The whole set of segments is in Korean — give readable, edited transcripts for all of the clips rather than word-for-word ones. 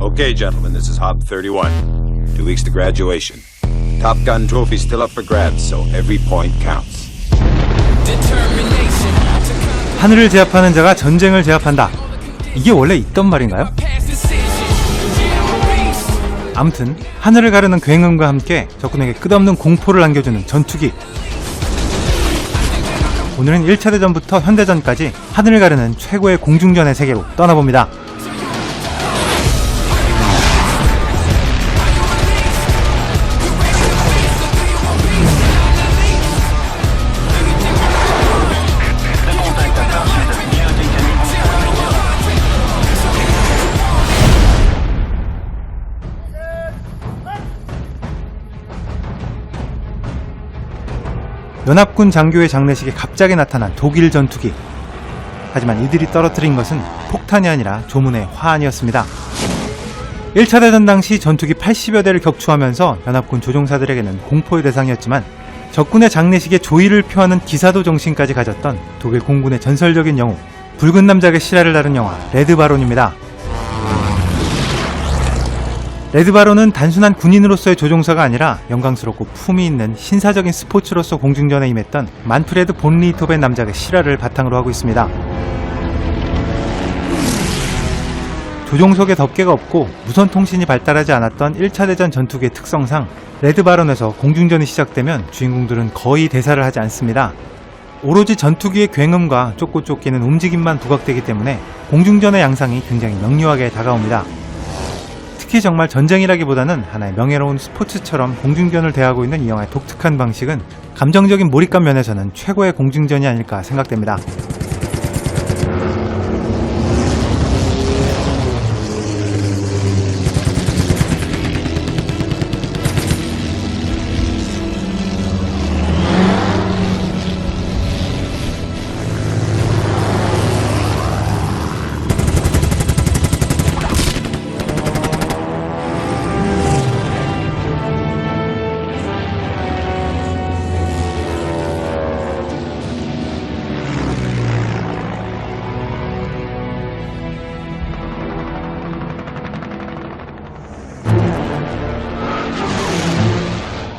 Okay, gentlemen, this is Hop 31. 2 weeks to graduation. Top Gun trophy still up for grabs, so every point counts. 하늘을 제압하는 자가 전쟁을 제압한다. 이게 원래 있던 말인가요? 아무튼 하늘을 가르는 굉음과 함께 적군에게 끝없는 공포를 안겨주는 전투기. 오늘은 1차 대전부터 현대전까지 하늘을 가르는 최고의 공중전의 세계로 떠나봅니다. 연합군 장교의 장례식에 갑자기 나타난 독일 전투기. 하지만 이들이 떨어뜨린 것은 폭탄이 아니라 조문의 화환이었습니다. 1차 대전 당시 전투기 80여 대를 격추하면서 연합군 조종사들에게는 공포의 대상이었지만 적군의 장례식에 조의를 표하는 기사도 정신까지 가졌던 독일 공군의 전설적인 영웅, 붉은 남작의 실화를 다룬 영화 레드바론입니다. 레드바론은 단순한 군인으로서의 조종사가 아니라 영광스럽고 품위 있는 신사적인 스포츠로서 공중전에 임했던 만프레드 본 리히토벤 남작의 실화를 바탕으로 하고 있습니다. 조종석에 덮개가 없고 무선 통신이 발달하지 않았던 1차 대전 전투기의 특성상 레드바론에서 공중전이 시작되면 주인공들은 거의 대사를 하지 않습니다. 오로지 전투기의 굉음과 쫓고 쫓기는 움직임만 부각되기 때문에 공중전의 양상이 굉장히 명료하게 다가옵니다. 특히 정말 전쟁이라기보다는 하나의 명예로운 스포츠처럼 공중전을 대하고 있는 이 영화의 독특한 방식은 감정적인 몰입감 면에서는 최고의 공중전이 아닐까 생각됩니다.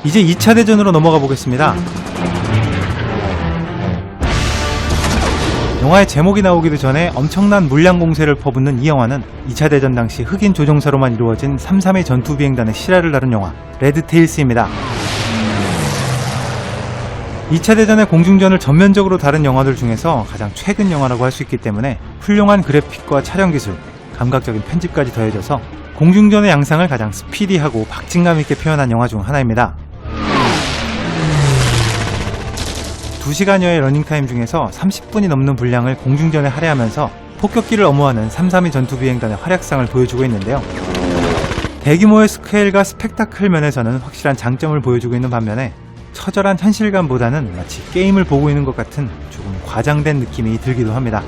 이제 2차 대전으로 넘어가 보겠습니다. 영화의 제목이 나오기도 전에 엄청난 물량 공세를 퍼붓는 이 영화는 2차 대전 당시 흑인 조종사로만 이루어진 332 전투비행단의 실화를 다룬 영화 레드테일스입니다. 2차 대전의 공중전을 전면적으로 다룬 영화들 중에서 가장 최근 영화라고 할 수 있기 때문에 훌륭한 그래픽과 촬영 기술, 감각적인 편집까지 더해져서 공중전의 양상을 가장 스피디하고 박진감 있게 표현한 영화 중 하나입니다. 2시간여의 러닝타임 중에서 30분이 넘는 분량을 공중전에 할애하면서 폭격기를 엄호하는 332 전투비행단의 활약상을 보여주고 있는데요. 대규모의 스케일과 스펙타클 면에서는 확실한 장점을 보여주고 있는 반면에 처절한 현실감보다는 마치 게임을 보고 있는 것 같은 조금 과장된 느낌이 들기도 합니다.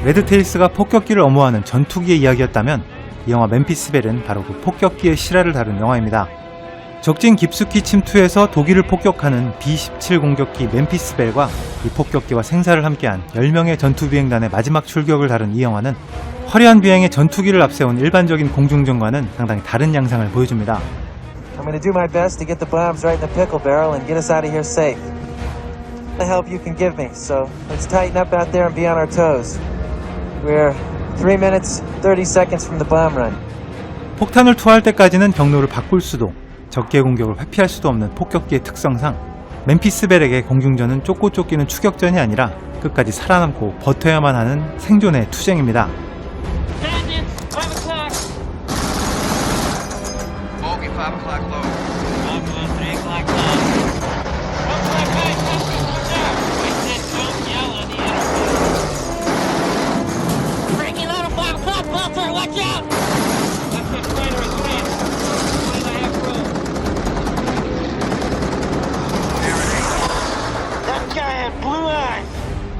레드테일스가 폭격기를 엄호하는 전투기의 이야기였다면 이 영화 멤피스벨은 바로 그 폭격기의 실화를 다룬 영화입니다. 적진 깊숙이 침투해서 독일을 폭격하는 B-17 공격기 멤피스벨과 이 폭격기와 생사를 함께한 10명의 전투비행단의 마지막 출격을 다룬 이 영화는 화려한 비행의 전투기를 앞세운 일반적인 공중전과는 상당히 다른 양상을 보여줍니다. I'm going to do my best to get the bombs right in the pickle barrel and get us out of here safe. The help you can give me, so let's tighten up out there and be on our toes. We're 3 minutes, 30 seconds from the bomb run. 폭탄을 투하할 때까지는 경로를 바꿀 수도, 적기의 공격을 회피할 수도 없는 폭격기의 특성상 멤피스벨에게 공중전은 쫓고 쫓기는 추격전이 아니라 끝까지 살아남고 버텨야만 하는 생존의 투쟁입니다.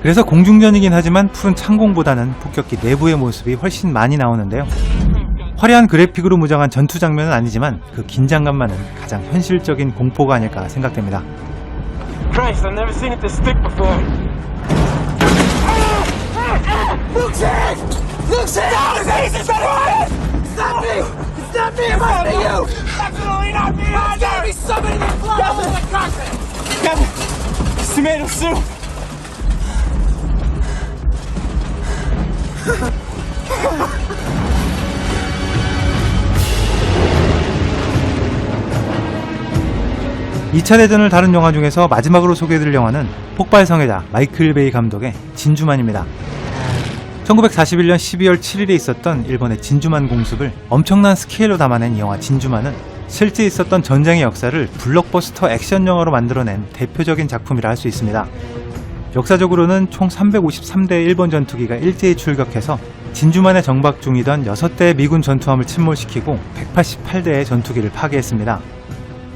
그래서 공중전이긴 하지만 푸른 창공보다는 폭격기 내부의 모습이 훨씬 많이 나오는데요. 화려한 그래픽으로 무장한 전투 장면은 아니지만 그 긴장감만은 가장 현실적인 공포가 아닐까 생각됩니다. Christ, I've never seen it this thick before. Luke's head! Luke's head! Stop! His face is better! It's not me! It's not me! It must be you! Definitely not me! It's gotta be somebody that's blown over the cockpit! Kevin! It's tomato soup! 2차 대전을 다룬 영화 중에서 마지막으로 소개해드릴 영화는 폭발 성애자 마이클 베이 감독의 진주만입니다. 1941년 12월 7일에 있었던 일본의 진주만 공습을 엄청난 스케일로 담아낸 영화 진주만은 실제 있었던 전쟁의 역사를 블록버스터 액션 영화로 만들어낸 대표적인 작품이라 할 수 있습니다. 역사적으로는 총 353대의 일본 전투기가 일제히 출격해서 진주만에 정박 중이던 6대의 미군 전투함을 침몰시키고 188대의 전투기를 파괴했습니다.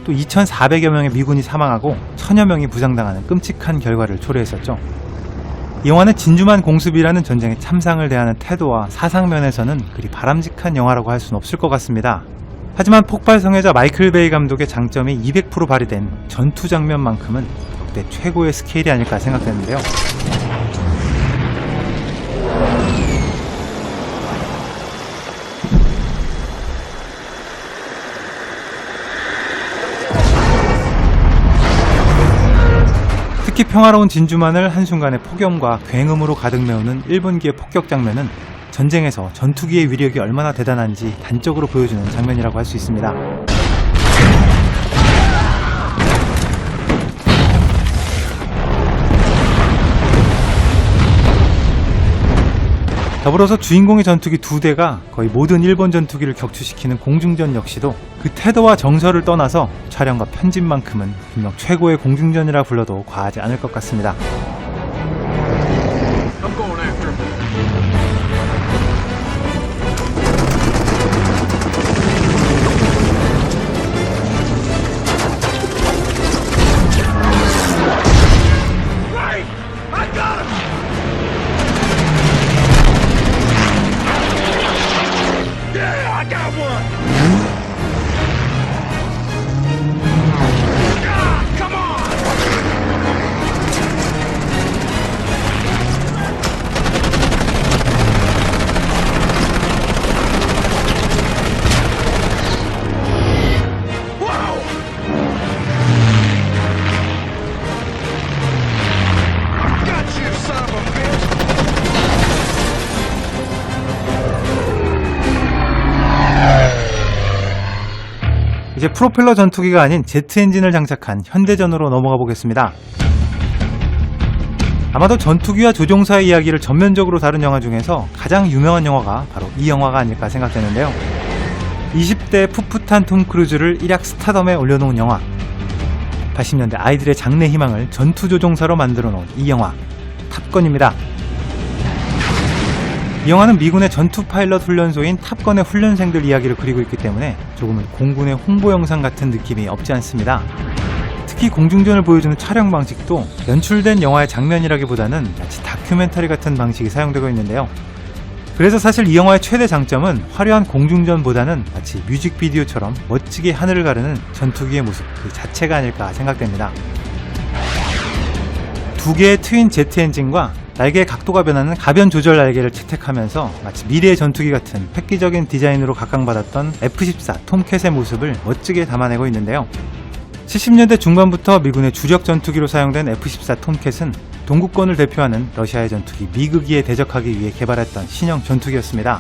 또 2,400여 명의 미군이 사망하고 1,000여 명이 부상당하는 끔찍한 결과를 초래했었죠. 이 영화는 진주만 공습이라는 전쟁의 참상을 대하는 태도와 사상면에서는 그리 바람직한 영화라고 할 수는 없을 것 같습니다. 하지만 폭발 성애자 마이클 베이 감독의 장점이 200% 발휘된 전투 장면만큼은 역대 최고의 스케일이 아닐까 생각되는데요. 특히 평화로운 진주만을 한순간에 폭염과 굉음으로 가득 메우는 일본기의 폭격 장면은 전쟁에서 전투기의 위력이 얼마나 대단한지 단적으로 보여주는 장면이라고 할 수 있습니다. 더불어서 주인공의 전투기 2대가 거의 모든 일본 전투기를 격추시키는 공중전 역시도 그 태도와 정서를 떠나서 촬영과 편집만큼은 분명 최고의 공중전이라 불러도 과하지 않을 것 같습니다. 이제 프로펠러 전투기가 아닌 제트 엔진을 장착한 현대전으로 넘어가 보겠습니다. 아마도 전투기와 조종사의 이야기를 전면적으로 다룬 영화 중에서 가장 유명한 영화가 바로 이 영화가 아닐까 생각되는데요. 20대 풋풋한 톰 크루즈를 일약 스타덤에 올려놓은 영화, 80년대 아이들의 장래 희망을 전투조종사로 만들어 놓은 이 영화 탑건입니다. 이 영화는 미군의 전투 파일럿 훈련소인 탑건의 훈련생들 이야기를 그리고 있기 때문에 조금은 공군의 홍보 영상 같은 느낌이 없지 않습니다. 특히 공중전을 보여주는 촬영 방식도 연출된 영화의 장면이라기보다는 마치 다큐멘터리 같은 방식이 사용되고 있는데요. 그래서 사실 이 영화의 최대 장점은 화려한 공중전보다는 마치 뮤직비디오처럼 멋지게 하늘을 가르는 전투기의 모습 그 자체가 아닐까 생각됩니다. 두 개의 트윈 제트 엔진과 날개의 각도가 변하는 가변 조절 날개를 채택하면서 마치 미래의 전투기 같은 획기적인 디자인으로 각광받았던 F-14 톰캣의 모습을 멋지게 담아내고 있는데요. 70년대 중반부터 미군의 주력 전투기로 사용된 F-14 톰캣은 동구권을 대표하는 러시아의 전투기 미그기에 대적하기 위해 개발했던 신형 전투기였습니다.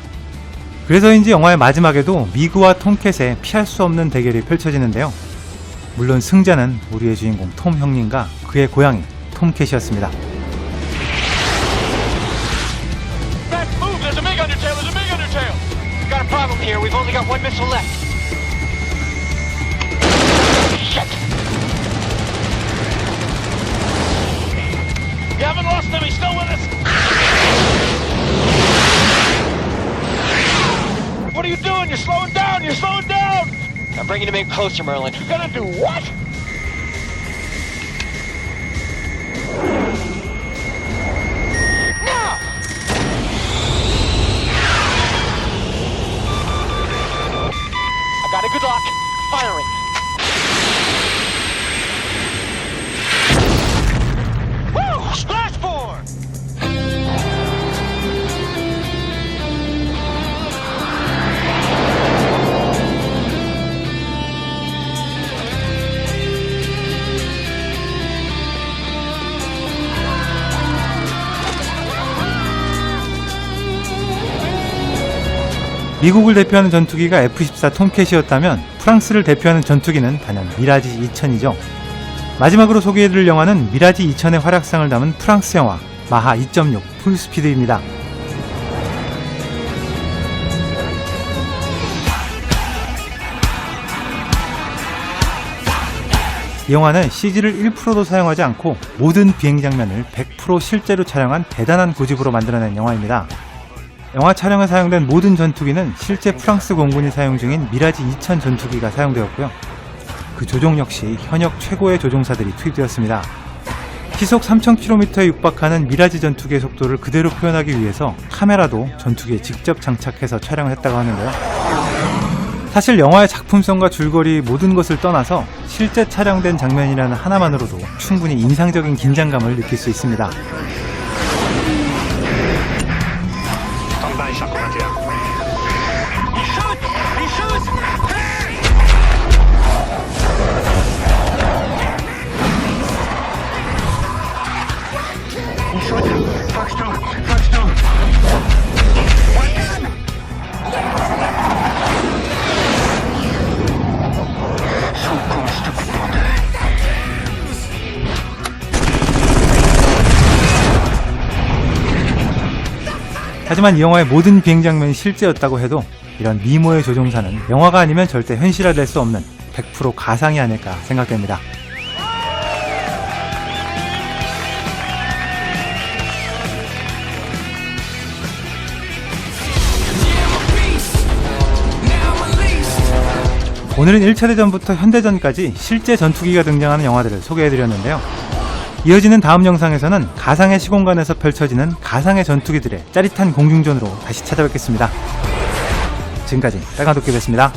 그래서인지 영화의 마지막에도 미그와 톰캣의 피할 수 없는 대결이 펼쳐지는데요. 물론 승자는 우리의 주인공 톰 형님과 그의 고양이 톰캣이었습니다. Got a problem here. We've only got one missile left. Shit! You haven't lost him. He's still with us. What are you doing? You're slowing down. You're slowing down. I'm bringing him in closer, Merlin. You're gonna do what? 미국을 대표하는 전투기가 F-14 톰캣이었다면 프랑스를 대표하는 전투기는 단연 미라지 2000이죠. 마지막으로 소개해드릴 영화는 미라지 2000의 활약상을 담은 프랑스 영화 마하 2.6 풀스피드입니다. 이 영화는 CG를 1%도 사용하지 않고 모든 비행 장면을 100% 실제로 촬영한 대단한 고집으로 만들어낸 영화입니다. 영화 촬영에 사용된 모든 전투기는 실제 프랑스 공군이 사용 중인 미라지 2000 전투기가 사용되었고요. 그 조종 역시 현역 최고의 조종사들이 투입되었습니다. 시속 3000km에 육박하는 미라지 전투기의 속도를 그대로 표현하기 위해서 카메라도 전투기에 직접 장착해서 촬영을 했다고 하는데요. 사실 영화의 작품성과 줄거리 모든 것을 떠나서 실제 촬영된 장면이라는 하나만으로도 충분히 인상적인 긴장감을 느낄 수 있습니다. 하지만 이 영화의 모든 비행 장면이 실제였다고 해도 이런 미모의 조종사는 영화가 아니면 절대 현실화될 수 없는 100% 가상이 아닐까 생각됩니다. 오늘은 1차 대전부터 현대전까지 실제 전투기가 등장하는 영화들을 소개해드렸는데요. 이어지는 다음 영상에서는 가상의 시공간에서 펼쳐지는 가상의 전투기들의 짜릿한 공중전으로 다시 찾아뵙겠습니다. 지금까지 빨간도끼였습니다.